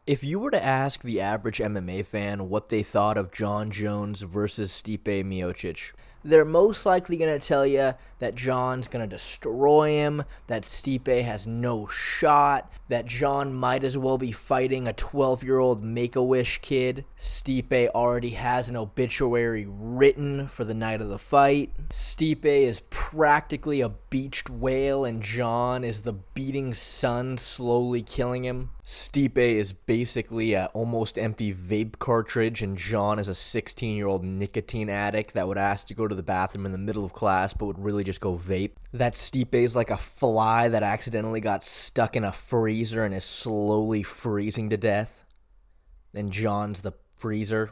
If you were to ask the average MMA fan what they thought of Jon Jones versus Stipe Miocic, they're most likely going to tell you that Jon's going to destroy him, that Stipe has no shot, that Jon might as well be fighting a 12-year-old Make-A-Wish kid. Stipe already has an obituary written for the night of the fight. Stipe is practically a beached whale and Jon is the beating sun slowly killing him. Stipe is basically an almost empty vape cartridge and Jon is a 16-year-old nicotine addict that would ask to go to the bathroom in the middle of class but would really just go vape. That Stipe is like a fly that accidentally got stuck in a freezer and is slowly freezing to death. And Jon's the freezer.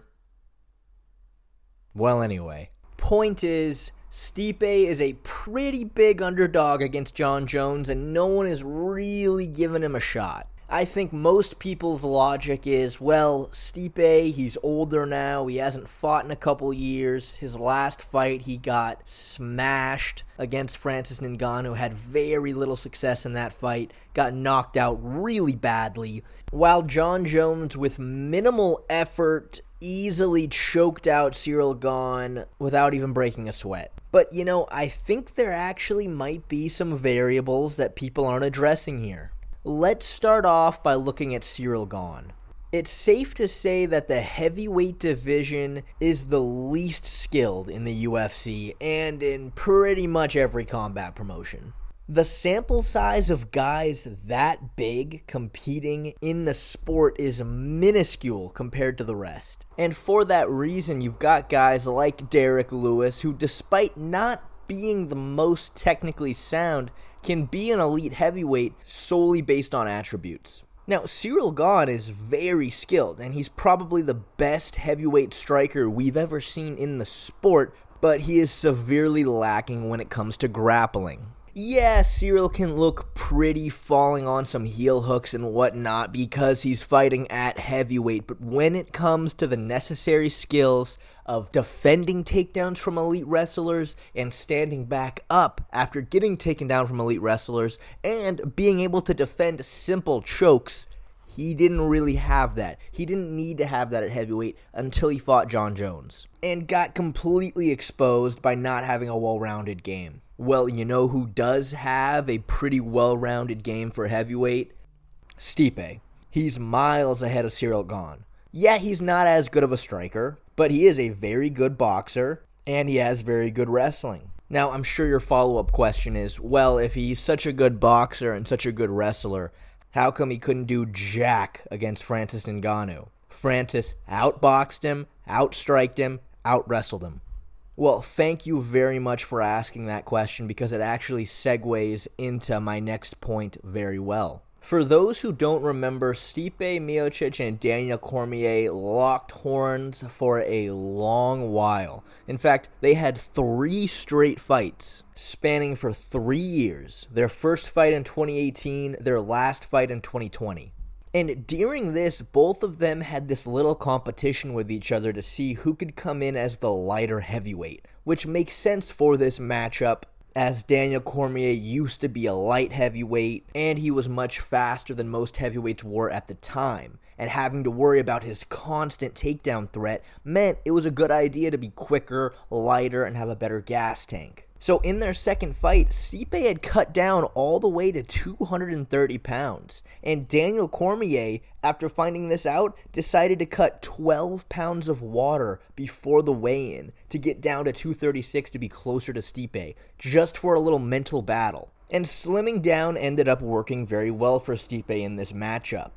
Well, anyway, point is, Stipe is a pretty big underdog against Jon Jones and no one is really giving him a shot. I think most people's logic is, well, Stipe, he's older now, he hasn't fought in a couple years. His last fight, he got smashed against Francis Ngannou, had very little success in that fight, got knocked out really badly, while Jon Jones, with minimal effort, easily choked out Ciryl Gane without even breaking a sweat. But, I think there actually might be some variables that people aren't addressing here. Let's start off by looking at Ciryl Gane. It's safe to say that the heavyweight division is the least skilled in the UFC and in pretty much every combat promotion. The sample size of guys that big competing in the sport is minuscule compared to the rest. And for that reason, you've got guys like Derrick Lewis who, despite not being the most technically sound, can be an elite heavyweight solely based on attributes. Now, Ciryl Gane is very skilled, and he's probably the best heavyweight striker we've ever seen in the sport, but he is severely lacking when it comes to grappling. Yeah, Ciryl can look pretty falling on some heel hooks and whatnot because he's fighting at heavyweight, but when it comes to the necessary skills of defending takedowns from elite wrestlers and standing back up after getting taken down from elite wrestlers and being able to defend simple chokes, he didn't really have that. He didn't need to have that at heavyweight until he fought Jon Jones and got completely exposed by not having a well-rounded game. Well, you know who does have a pretty well-rounded game for heavyweight? Stipe. He's miles ahead of Ciryl Gane. Yeah, he's not as good of a striker, but he is a very good boxer, and he has very good wrestling. Now, I'm sure your follow-up question is, well, if he's such a good boxer and such a good wrestler, how come he couldn't do jack against Francis Ngannou? Francis outboxed him, outstriked him, outwrestled him. Well, thank you very much for asking that question because it actually segues into my next point very well. For those who don't remember, Stipe Miocic and Daniel Cormier locked horns for a long while. In fact, they had 3 straight fights, spanning for 3 years. Their first fight in 2018, their last fight in 2020. And during this, both of them had this little competition with each other to see who could come in as the lighter heavyweight, which makes sense for this matchup as Daniel Cormier used to be a light heavyweight and he was much faster than most heavyweights were at the time. And having to worry about his constant takedown threat meant it was a good idea to be quicker, lighter, and have a better gas tank. So in their second fight, Stipe had cut down all the way to 230 pounds. And Daniel Cormier, after finding this out, decided to cut 12 pounds of water before the weigh-in to get down to 236 to be closer to Stipe, just for a little mental battle. And slimming down ended up working very well for Stipe in this matchup.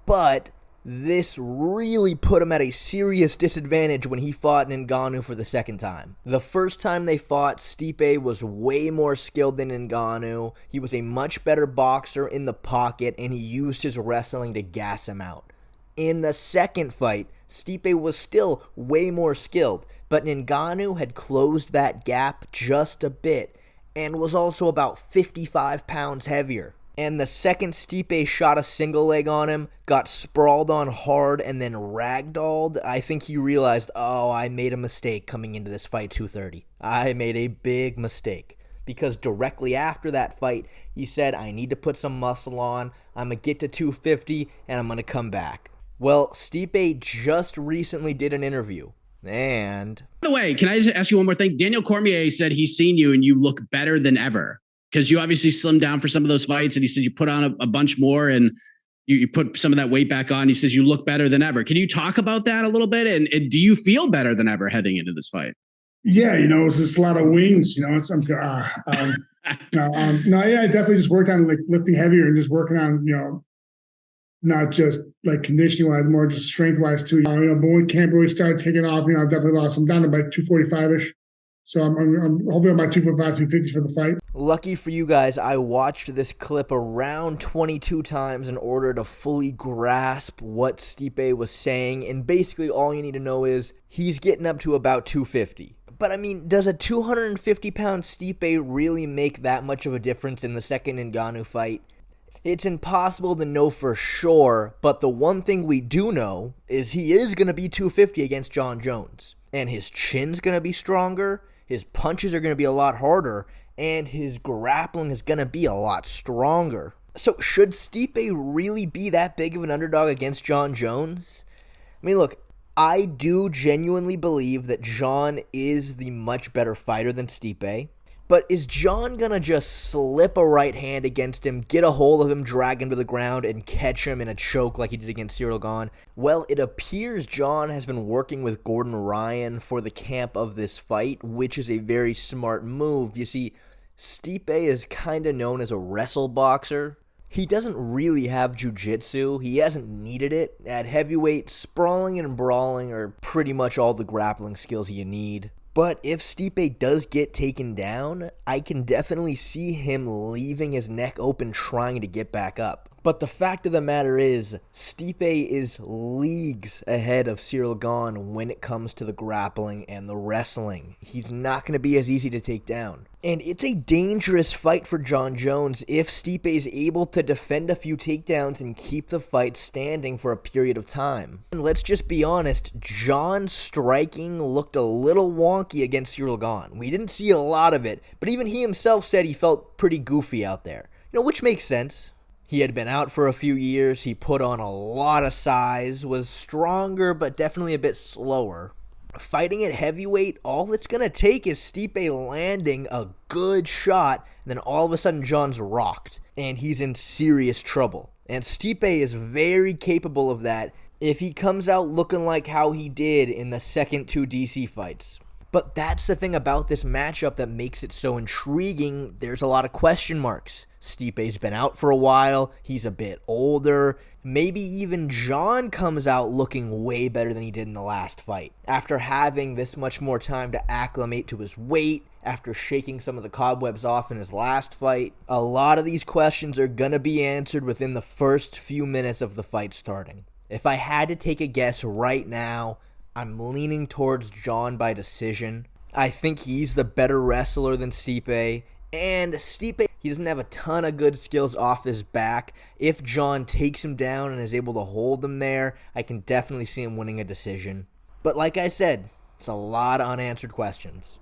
But this really put him at a serious disadvantage when he fought Ngannou for the second time. The first time they fought, Stipe was way more skilled than Ngannou. He was a much better boxer in the pocket, and he used his wrestling to gas him out. In the second fight, Stipe was still way more skilled, but Ngannou had closed that gap just a bit, and was also about 55 pounds heavier. And the second Stipe shot a single leg on him, got sprawled on hard, and then ragdolled, I think he realized, oh, I made a mistake coming into this fight 230. I made a big mistake. because directly after that fight, he said, I need to put some muscle on, I'm going to get to 250, and I'm going to come back. Well, Stipe just recently did an interview, and... By the way, can I just ask you one more thing? Daniel Cormier said he's seen you and you look better than ever, because you obviously slimmed down for some of those fights, and he said you put on a bunch more, and you put some of that weight back on. He says you look better than ever. Can you talk about that a little bit? And do you feel better than ever heading into this fight? Yeah, it's just a lot of wings. I definitely just worked on like lifting heavier and just working on, not just like conditioning wise, more just strength wise too. But when camp really started taking off, I definitely lost. I'm down to about 245-ish. So I'm hopefully about 245, 250 for the fight. Lucky for you guys, I watched this clip around 22 times in order to fully grasp what Stipe was saying. And basically all you need to know is he's getting up to about 250. But I mean, does a 250-pound Stipe really make that much of a difference in the second Ngannou fight? It's impossible to know for sure, but the one thing we do know is he is going to be 250 against Jon Jones. And his chin's going to be stronger, his punches are going to be a lot harder, and his grappling is going to be a lot stronger. So should Stipe really be that big of an underdog against Jon Jones? I mean, look, I do genuinely believe that Jon is the much better fighter than Stipe. But is Jon going to just slip a right hand against him, get a hold of him, drag him to the ground, and catch him in a choke like he did against Ciryl Gane? Well, it appears Jon has been working with Gordon Ryan for the camp of this fight, which is a very smart move. You see, Stipe is kind of known as a wrestle boxer. He doesn't really have jiu-jitsu. He hasn't needed it. At heavyweight, sprawling and brawling are pretty much all the grappling skills you need. But if Stipe does get taken down, I can definitely see him leaving his neck open trying to get back up. But the fact of the matter is, Stipe is leagues ahead of Ciryl Gane when it comes to the grappling and the wrestling. He's not going to be as easy to take down. And it's a dangerous fight for Jon Jones if Stipe is able to defend a few takedowns and keep the fight standing for a period of time. And let's just be honest, Jon's striking looked a little wonky against Ciryl Gane. We didn't see a lot of it, but even he himself said he felt pretty goofy out there. Which makes sense. He had been out for a few years, he put on a lot of size, was stronger but definitely a bit slower. Fighting at heavyweight, all it's going to take is Stipe landing a good shot, and then all of a sudden Jon's rocked, and he's in serious trouble. And Stipe is very capable of that if he comes out looking like how he did in the second two DC fights. But that's the thing about this matchup that makes it so intriguing. There's a lot of question marks. Stipe's been out for a while. He's a bit older. Maybe even Jon comes out looking way better than he did in the last fight. After having this much more time to acclimate to his weight, after shaking some of the cobwebs off in his last fight, a lot of these questions are going to be answered within the first few minutes of the fight starting. If I had to take a guess right now, I'm leaning towards Jon by decision. I think he's the better wrestler than Stipe. And Stipe, he doesn't have a ton of good skills off his back. If Jon takes him down and is able to hold him there, I can definitely see him winning a decision. But like I said, it's a lot of unanswered questions.